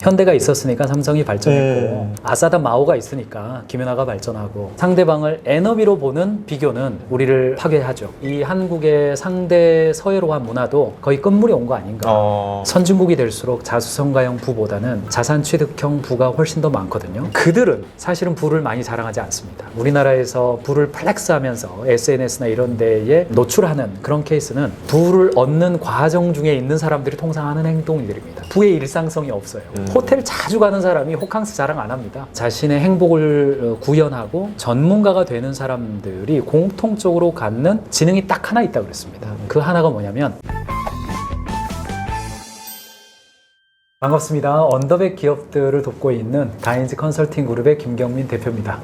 현대가 있었으니까 삼성이 발전했고 아사다 마오가 있으니까 김연아가 발전하고 상대방을 에너미로 보는 비교는 우리를 파괴하죠. 이 한국의 상대 서해로한 문화도 거의 끝물이 온 거 아닌가. 선진국이 될수록 자수성가형 부보다는 자산 취득형 부가 훨씬 더 많거든요. 그들은 사실은 부를 많이 자랑하지 않습니다. 우리나라에서 부를 플렉스하면서 SNS나 이런 데에 노출하는 그런 케이스는 부를 얻는 과정 중에 있는 사람들이 통상 하는 행동들입니다. 부의 일상성이 없어요. 호텔 자주 가는 사람이 호캉스 자랑 안 합니다. 자신의 행복을 구현하고 전문가가 되는 사람들이 공통적으로 갖는 지능이 딱 하나 있다고 그랬습니다. 그 하나가 뭐냐면 반갑습니다. 언더백 기업들을 돕고 있는 다인지 컨설팅 그룹의 김경민 대표입니다.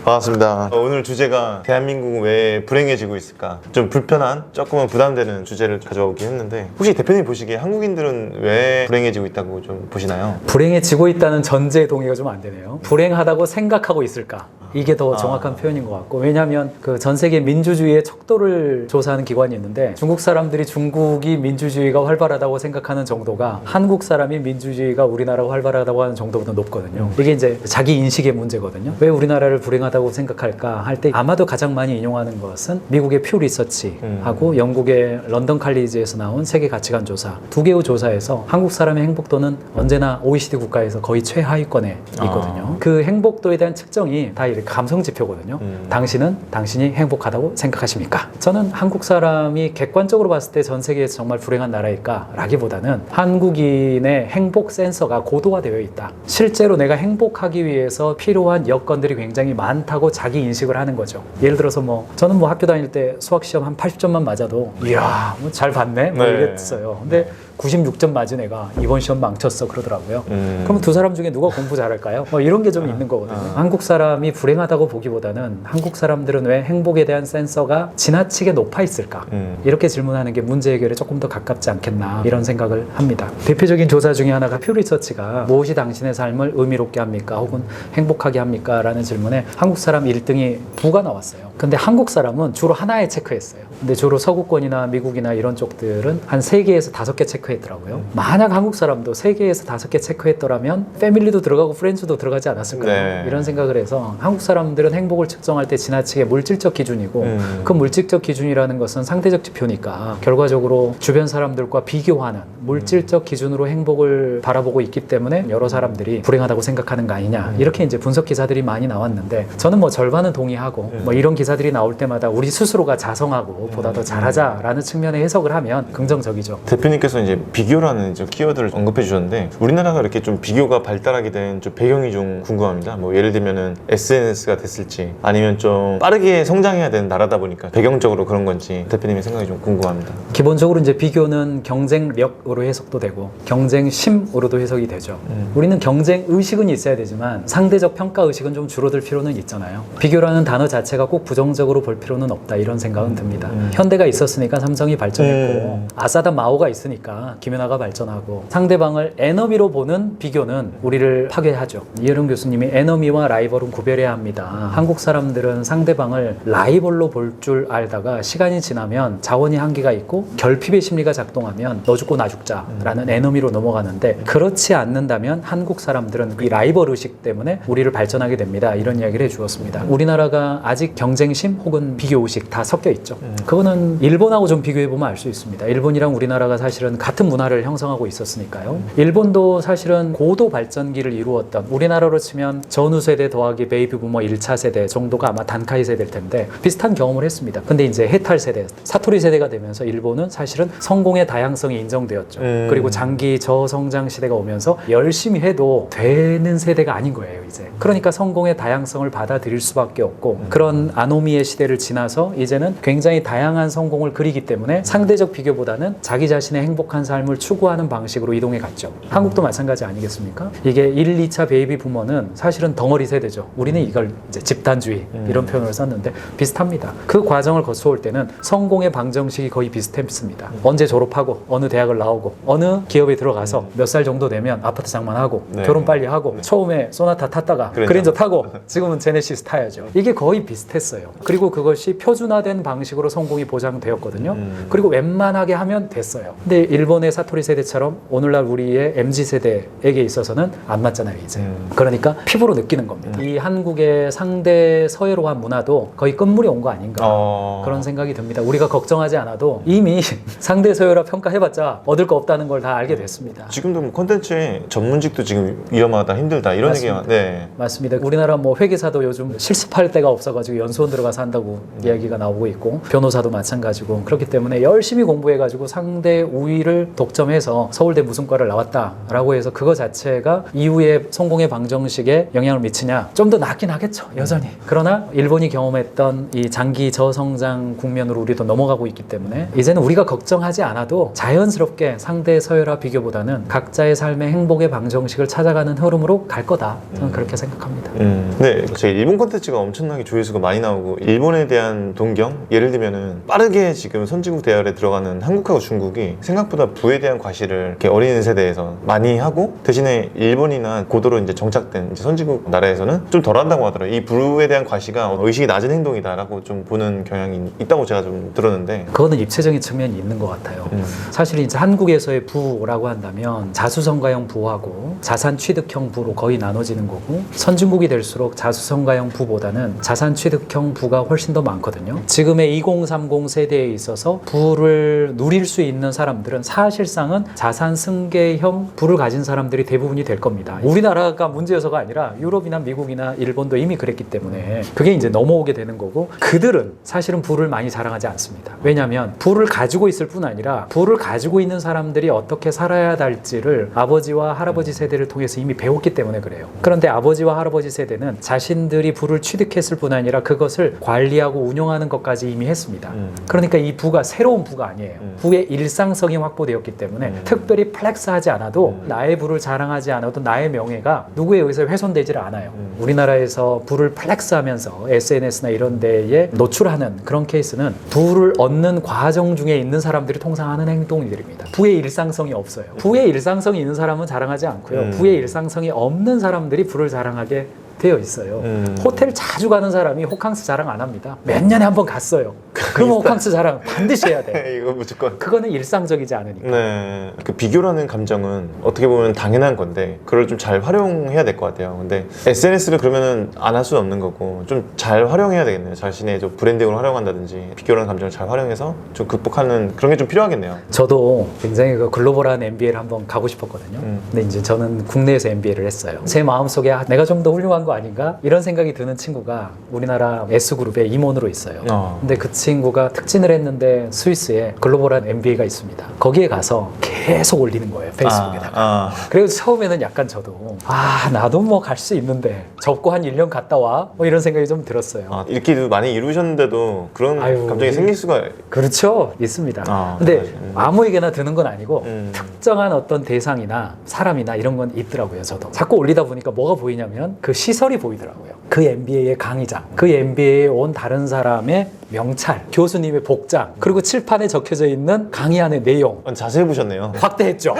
반갑습니다. 오늘 주제가 대한민국은 왜 불행해지고 있을까? 좀 불편한, 조금은 부담되는 주제를 가져오긴 했는데 혹시 대표님 보시기에 한국인들은 왜 불행해지고 있다고 좀 보시나요? 불행해지고 있다는 전제에 동의가 좀 안 되네요. 불행하다고 생각하고 있을까? 이게 더 정확한 표현인 것 같고, 왜냐하면 그 전 세계 민주주의의 척도를 조사하는 기관이 있는데 중국 사람들이 중국이 민주주의가 활발하다고 생각하는 정도가 한국 사람이 민주주의가 우리나라가 활발하다고 하는 정도보다 높거든요. 이게 이제 자기 인식의 문제거든요. 왜 우리나라를 불행하다고 생각할까 할 때 아마도 가장 많이 인용하는 것은 미국의 퓨 리서치하고 영국의 런던 칼리지에서 나온 세계 가치관 조사, 두 개의 조사에서 한국 사람의 행복도는 언제나 OECD 국가에서 거의 최하위권에 있거든요. 그 행복도에 대한 측정이 다 감성 지표거든요. 당신이 행복하다고 생각하십니까? 저는 한국 사람이 객관적으로 봤을 때 전 세계에서 정말 불행한 나라일까? 라기보다는 한국인의 행복 센서가 고도화되어 있다. 실제로 내가 행복하기 위해서 필요한 여건들이 굉장히 많다고 자기 인식을 하는 거죠. 예를 들어서 저는 학교 다닐 때 수학 시험 한 80점만 맞아도 이야, 잘 봤네? 이랬어요. 근데 96점 맞은 애가 이번 시험 망쳤어 그러더라고요. 그럼 두 사람 중에 누가 공부 잘할까요? 이런 게 좀 있는 거거든요. 한국 사람이 불행하다고 보기보다는 한국 사람들은 왜 행복에 대한 센서가 지나치게 높아 있을까? 이렇게 질문하는 게 문제 해결에 조금 더 가깝지 않겠나 이런 생각을 합니다. 대표적인 조사 중에 하나가 퓨 리서치가 무엇이 당신의 삶을 의미롭게 합니까? 혹은 행복하게 합니까? 라는 질문에 한국 사람 1등이 부가 나왔어요. 근데 한국 사람은 주로 하나에 체크했어요. 근데 주로 서구권이나 미국이나 이런 쪽들은 한 3개에서 5개 체크했더라고요. 만약 한국 사람도 3개에서 5개 체크했더라면 패밀리도 들어가고 프렌즈도 들어가지 않았을까요? 이런 생각을 해서 한국 사람들은 행복을 측정할 때 지나치게 물질적 기준이고 그 물질적 기준이라는 것은 상대적 지표니까 결과적으로 주변 사람들과 비교하는 물질적 기준으로 행복을 바라보고 있기 때문에 여러 사람들이 불행하다고 생각하는 거 아니냐 이렇게 이제 분석 기사들이 많이 나왔는데 저는 절반은 동의하고 이런 기사들이 나올 때마다 우리 스스로가 자성하고 보다 더 잘하자라는 측면의 해석을 하면 긍정적이죠. 대표님께서 이제 비교라는 키워드를 언급해 주셨는데 우리나라가 이렇게 좀 비교가 발달하게 된 좀 배경이 좀 궁금합니다. 예를 들면은 SNS가 됐을지 아니면 좀 빠르게 성장해야 되는 나라다 보니까 배경적으로 그런 건지 대표님의 생각이 좀 궁금합니다. 기본적으로 이제 비교는 경쟁력으로 해석도 되고 경쟁심으로도 해석이 되죠. 우리는 경쟁 의식은 있어야 되지만 상대적 평가 의식은 좀 줄어들 필요는 있잖아요. 비교라는 단어 자체가 꼭 부정적으로 볼 필요는 없다 이런 생각은 듭니다. 현대가 있었으니까 삼성이 발전했고 아사다 마오가 있으니까 김연아가 발전하고 상대방을 에너미로 보는 비교는 우리를 파괴하죠. 이혜령 교수님이 에너미와 라이벌은 구별해야 합니다. 한국 사람들은 상대방을 라이벌로 볼 줄 알다가 시간이 지나면 자원이 한계가 있고 결핍의 심리가 작동하면 너 죽고 나 죽자라는 에너미로 넘어가는데 그렇지 않는다면 한국 사람들은 이 라이벌 의식 때문에 우리를 발전하게 됩니다. 이런 이야기를 해주었습니다. 우리나라가 아직 경쟁심 혹은 비교 의식 다 섞여 있죠. 그거는 일본하고 좀 비교해보면 알 수 있습니다. 일본이랑 우리나라가 사실은 같은 문화를 형성하고 있었으니까요. 일본도 사실은 고도 발전기를 이루었던 우리나라로 치면 전후 세대 더하기 베이비 부머 1차 세대 정도가 아마 단카이 세대일 텐데 비슷한 경험을 했습니다. 근데 이제 해탈 세대, 사토리 세대가 되면서 일본은 사실은 성공의 다양성이 인정되었죠. 그리고 장기 저성장 시대가 오면서 열심히 해도 되는 세대가 아닌 거예요, 이제. 그러니까 성공의 다양성을 받아들일 수밖에 없고 그런 아노미의 시대를 지나서 이제는 굉장히 다양한 성공을 그리기 때문에 상대적 비교보다는 자기 자신의 행복한 삶을 추구하는 방식으로 이동해 갔죠. 한국도 마찬가지 아니겠습니까? 이게 1, 2차 베이비 부머는 사실은 덩어리 세대죠. 우리는 이걸 이제 집단주의 이런 표현을 썼는데 비슷합니다. 그 과정을 거쳐올 때는 성공의 방정식이 거의 비슷했습니다. 언제 졸업하고 어느 대학을 나오고 어느 기업에 들어가서 몇 살 정도 되면 아파트 장만하고 네. 결혼 빨리 하고 처음에 소나타 탔다가 그랜저 타고 지금은 제네시스 타야죠. 이게 거의 비슷했어요. 그리고 그것이 표준화된 방식으로 성공이 보장되었거든요. 그리고 웬만하게 하면 됐어요. 근데 일본의 사토리 세대처럼 오늘날 우리의 MZ 세대에게 있어서는 안 맞잖아요, 이제. 그러니까 피부로 느끼는 겁니다. 이 한국의 상대 서예로한 문화도 거의 끝물이 온 거 아닌가 그런 생각이 듭니다. 우리가 걱정하지 않아도 이미 상대 서예라 평가해봤자 얻을 거 없다는 걸 다 알게 됐습니다. 지금도 뭐 콘텐츠에 전문직도 지금 위험하다, 힘들다 이런 얘기가 네. 맞습니다. 우리나라 뭐 회계사도 요즘 실습할 데가 없어가지고 연수원 들어가서 한다고 이야기가 나오고 있고 변호사도 마찬가지고 그렇기 때문에 열심히 공부해가지고 상대 우위를 독점해서 서울대 무슨 과를 나왔다라고 해서 그거 자체가 이후에 성공의 방정식에 영향을 미치냐 좀 더 낫긴 하겠죠, 여전히. 그러나 일본이 경험했던 이 장기 저성장 국면으로 우리도 넘어가고 있기 때문에 이제는 우리가 걱정하지 않아도 자연스럽게 상대 서열화 비교보다는 각자의 삶의 행복의 방정식을 찾아가는 흐름으로 갈 거다. 저는 그렇게 생각합니다. 네, 제 일본 콘텐츠가 엄청나게 조회수가 많이 나오고 일본에 대한 동경? 예를 들면은 빠르게 지금 선진국 대열에 들어가는 한국하고 중국이 생각보다 부에 대한 과시를 이렇게 어린 세대에서 많이 하고 대신에 일본이나 고도로 이제 정착된 이제 선진국 나라에서는 좀 덜한다고 하더라고요. 이 부에 대한 과시가 의식이 낮은 행동이다라고 좀 보는 경향이 있다고 제가 좀 들었는데 그거는 입체적인 측면이 있는 것 같아요. 사실 이제 한국에서의 부라고 한다면 자수성가형 부하고 자산 취득형 부로 거의 나눠지는 거고 선진국이 될수록 자수성가형 부보다는 자산 취득형 부가 훨씬 더 많거든요. 지금의 2030 세대에 있어서 부를 누릴 수 있는 사람들은 사실상은 자산 승계형 부를 가진 사람들이 대부분이 될 겁니다. 우리나라가 문제여서가 아니라 유럽이나 미국이나 일본도 이미 그랬기 때문에 그게 이제 넘어오게 되는 거고 그들은 사실은 부를 많이 자랑하지 않습니다. 왜냐하면 부를 가지고 있을 뿐 아니라 부를 가지고 있는 사람들이 어떻게 살아야 할지를 아버지와 할아버지 세대를 통해서 이미 배웠기 때문에 그래요. 그런데 아버지와 할아버지 세대는 자신들이 부를 취득했을 뿐 아니라 그것을 관리하고 운영하는 것까지 이미 했습니다. 그러니까 이 부가 새로운 부가 아니에요. 부의 일상성이 확보되었기 때문에 특별히 플렉스하지 않아도 나의 부를 자랑하지 않아도 나의 명예가 누구에 의해서 훼손되지를 않아요. 우리나라에서 부를 플렉스하면서 SNS나 이런 데에 노출하는 그런 케이스는 부를 얻는 과정 중에 있는 사람들이 통상 하는 행동들입니다. 부의 일상성이 없어요. 부의 일상성이 있는 사람은 자랑하지 않고요. 부의 일상성이 없는 사람들이 부를 자랑하게 되어 있어요. 호텔 자주 가는 사람이 호캉스 자랑 안 합니다. 몇 년에 한 번 갔어요. 그러면 호캉스 자랑 반드시 해야 돼. 이거 무조건. 그거는 일상적이지 않으니까. 네, 그 비교라는 감정은 어떻게 보면 당연한 건데 그걸 좀 잘 활용해야 될 것 같아요. 근데 SNS를 그러면은 안 할 수는 없는 거고 좀 잘 활용해야 되겠네요. 자신의 좀 브랜딩을 활용한다든지 비교라는 감정을 잘 활용해서 좀 극복하는 그런 게 좀 필요하겠네요. 저도 굉장히 그 글로벌한 MBA를 한번 가고 싶었거든요. 근데 이제 저는 국내에서 MBA를 했어요. 제 마음속에 내가 좀 더 훌륭한 거 아닌가? 이런 생각이 드는 친구가 우리나라 S그룹의 임원으로 있어요. 근데 그 친구가 특진을 했는데 스위스에 글로벌한 MBA가 있습니다. 거기에 가서 계속 올리는 거예요, 페이스북에다가. 그래서 처음에는 약간 저도 나도 뭐 갈 수 있는데 접고 한 1년 갔다 와? 뭐 이런 생각이 좀 들었어요. 이렇게도 많이 이루셨는데도 그런 감정이 생길 수가 그렇죠, 있습니다. 근데 아무에게나 드는 건 아니고 특정한 어떤 대상이나 사람이나 이런 건 있더라고요. 저도 자꾸 올리다 보니까 뭐가 보이냐면 그 시설이 보이더라고요. 그 MBA의 강의장, 그 MBA에 온 다른 사람의 명찰, 교수님의 복장, 그리고 칠판에 적혀져 있는 강의안의 내용. 자세히 보셨네요. 확대했죠.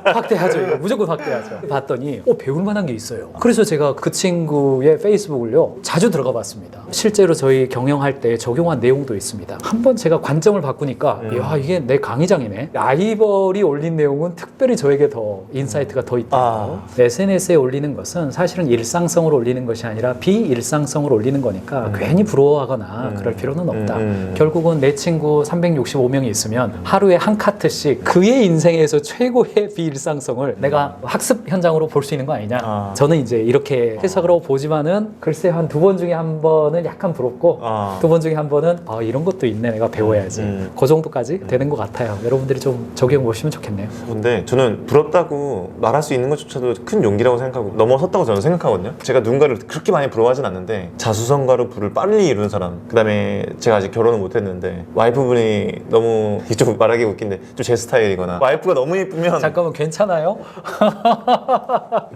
확대하죠. 이거 무조건 확대하죠. 봤더니 배울 만한 게 있어요. 그래서 제가 그 친구의 페이스북을요 자주 들어가 봤습니다. 실제로 저희 경영할 때 적용한 내용도 있습니다. 한번 제가 관점을 바꾸니까 야, 이게 내 강의장이네. 라이벌이 올린 내용은 특별히 저에게 더 인사이트가 더 있다. SNS에 올리는 것은 사실은 일상성으로 올리는 것이 아니라 비일상성으로 올리는 거니까 괜히 부러워하거나 그럴 필요는 없다. 결국은 내 친구 365명이 있으면 하루에 한 카트씩 그의 인생에서 최고의 비일상성을 내가 학습 현장으로 볼 수 있는 거 아니냐. 저는 이제 이렇게 해석을 하고 보지만은 글쎄 한 2번 중에 한 번은 약간 부럽고 2번 중에 한 번은 이런 것도 있네, 내가 배워야지. 그 정도까지 되는 것 같아요. 여러분들이 좀 적용해 보시면 좋겠네요. 근데 저는 부럽다고 말할 수 있는 것조차도 큰 용기라고 생각하고 넘어섰다고 저는 생각하거든요. 제가 누군가를 그렇게 많이 부러워하진 않는데 자수성가로 부를 빨리 이루는 사람, 그 다음에 제가 아직 결혼을 못했는데 와이프분이 너무 이쪽 말하기 웃긴데 좀 제 스타일이거나 와이프가 너무 예쁘면 잠깐만, 괜찮아요?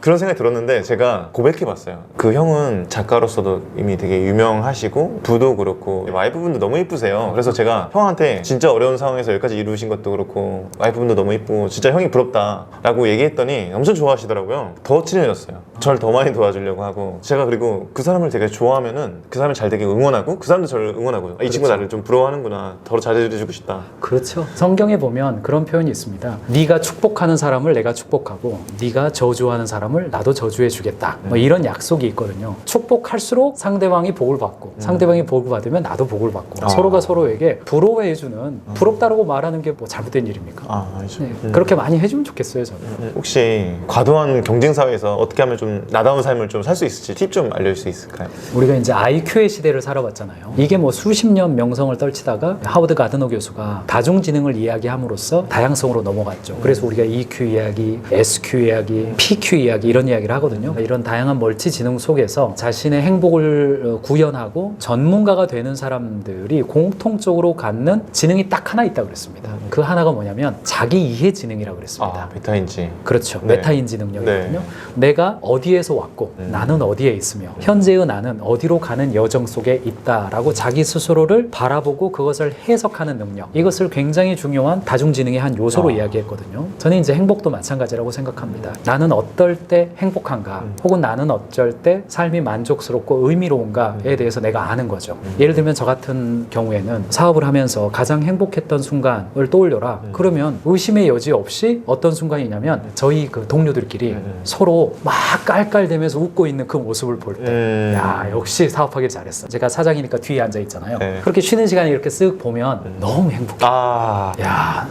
그런 생각이 들었는데 제가 고백해봤어요. 그 형은 작가로서도 이미 되게 유명하시고 부도 그렇고 와이프분도 너무 이쁘세요. 그래서 제가 형한테 진짜 어려운 상황에서 여기까지 이루신 것도 그렇고 와이프분도 너무 이쁘고 진짜 형이 부럽다 라고 얘기했더니 엄청 좋아하시더라고요. 더 친해졌어요. 저를 더 많이 도와주려고 하고 제가 그리고 그 사람을 되게 좋아하면은 그 사람이 잘 되게 응원하고 그 사람도 저를 응원하고 이 친구 나를 좀 부러워하는구나 더 잘해주고 싶다. 그렇죠. 성경에 보면 그런 표현이 있습니다. 네가 축복하는 사람을 내가 축복하고 네가 저주하는 사람을 나도 저주해 주겠다. 뭐 이런 약속이 있거든요. 축복할수록 상대방이 복을 받고 상대방이 복을 받으면 나도 복을 받고 서로가 서로에게 부러워해 주는 부럽다라고 말하는 게 뭐 잘못된 일입니까? 알죠. 네, 그렇게 많이 해주면 좋겠어요, 저는. 혹시 과도한 경쟁 사회에서 어떻게 하면 좀 나다운 삶을 좀 살 수 있을지 팁 좀 알려줄 수 있을까요? 우리가 이제 IQ의 시대를 살아왔잖아요. 이게 뭐 수십 년 명성을 떨치다가 하워드 가드너 교수가 다중지능을 이야기함으로써 다양성으로 넘어갔죠. 그래서 우리가 EQ 이야기, SQ 이야기, PQ 이야기 이런 이야기를 하거든요. 이런 다양한 멀티 지능 속에서 자신의 행복을 구현하고 전문가가 되는 사람들이 공통적으로 갖는 지능이 딱 하나 있다고 그랬습니다. 그 하나가 뭐냐면 자기 이해 지능이라고 그랬습니다. 메타인지. 그렇죠. 네. 메타인지 능력이거든요. 네. 내가 어디에서 왔고 나는 어디에 있으며 현재의 나는 어디로 가는 여정 속에 있다라고 자기 스스로를 바라보고 그것을 해석하는 능력. 이것을 굉장히 중요한 다중지능의 한 요소로 이야기했거든요. 저는 이제 행복도 마찬가지라고 생각합니다. 나는 어떨 때 행복한가 혹은 나는 어쩔 때 삶이 만족스럽고 의미로운가에 대해서 내가 아는 거죠. 예를 들면 저 같은 경우에는 사업을 하면서 가장 행복했던 순간을 떠올려라. 그러면 의심의 여지 없이 어떤 순간이냐면 저희 그 동료들끼리 서로 막 깔깔대면서 웃고 있는 그 모습을 볼 때 야, 역시 사업하길 잘했어. 제가 사장이니까 뒤에 앉아 있잖아요. 네. 그렇게 쉬는 시간에 이렇게 쓱 보면 너무 행복해. 야,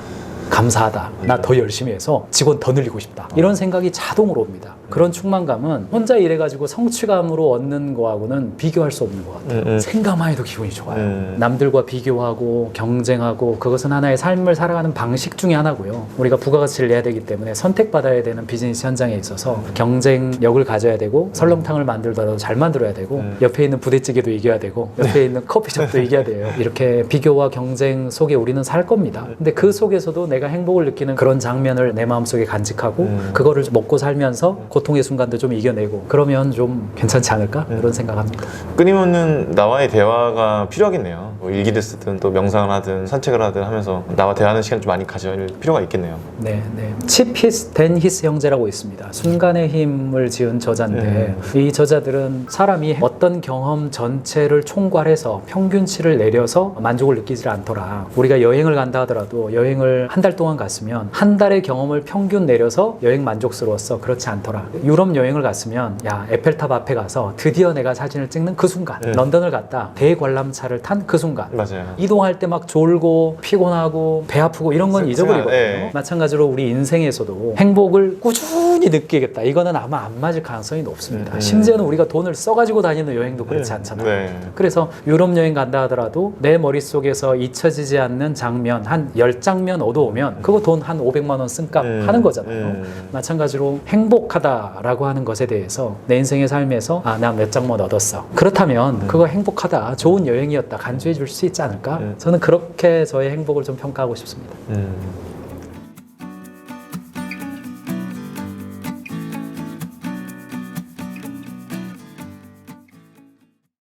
감사하다. 나 더 열심히 해서 직원 더 늘리고 싶다. 이런 생각이 자동으로 옵니다. 그런 충만감은 혼자 일해가지고 성취감으로 얻는 거하고는 비교할 수 없는 것 같아요. 생각만 해도 기분이 좋아요. 남들과 비교하고 경쟁하고 그것은 하나의 삶을 살아가는 방식 중에 하나고요. 우리가 부가가치를 내야 되기 때문에 선택받아야 되는 비즈니스 현장에 있어서 경쟁력을 가져야 되고 설렁탕을 만들더라도 잘 만들어야 되고 옆에 있는 부대찌개도 이겨야 되고 옆에 있는 커피숍도 이겨야 돼요. 이렇게 비교와 경쟁 속에 우리는 살 겁니다. 근데 그 속에서도 내가 행복을 느끼는 그런 장면을 내 마음속에 간직하고 그거를 먹고 살면서 고통의 순간도 좀 이겨내고 그러면 좀 괜찮지 않을까? 그런 생각합니다. 끊임없는 나와의 대화가 필요하겠네요. 뭐 일기를 쓰든 또 명상을 하든 산책을 하든 하면서 나와 대화하는 시간 좀 많이 가질 필요가 있겠네요. 네. 칩 히스, 댄 히스 형제라고 있습니다. 순간의 힘을 지은 저자인데 이 저자들은 사람이 어떤 경험 전체를 총괄해서 평균치를 내려서 만족을 느끼지 않더라. 우리가 여행을 간다 하더라도 여행을 한 달 동안 갔으면 한 달의 경험을 평균 내려서 여행 만족스러웠어. 그렇지 않더라. 유럽 여행을 갔으면 야 에펠탑 앞에 가서 드디어 내가 사진을 찍는 그 순간 런던을 갔다 대관람차를 탄 그 순간 맞아요. 이동할 때 막 졸고 피곤하고 배 아프고 이런 건 잊어버리거든요. 네. 마찬가지로 우리 인생에서도 행복을 꾸준히 느끼겠다 이거는 아마 안 맞을 가능성이 높습니다. 심지어는 우리가 돈을 써가지고 다니는 여행도 그렇지 않잖아요. 네. 그래서 유럽 여행 간다 하더라도 내 머릿속에서 잊혀지지 않는 장면 한 10장면 얻어오면 그거 돈 한 500만 원 쓴값 하는 거잖아요. 마찬가지로 행복하다라고 하는 것에 대해서 내 인생의 삶에서 나 몇 장만 얻었어. 그렇다면 그거 행복하다. 좋은 여행이었다. 간주해 줄 수 있지 않을까? 저는 그렇게 저의 행복을 좀 평가하고 싶습니다.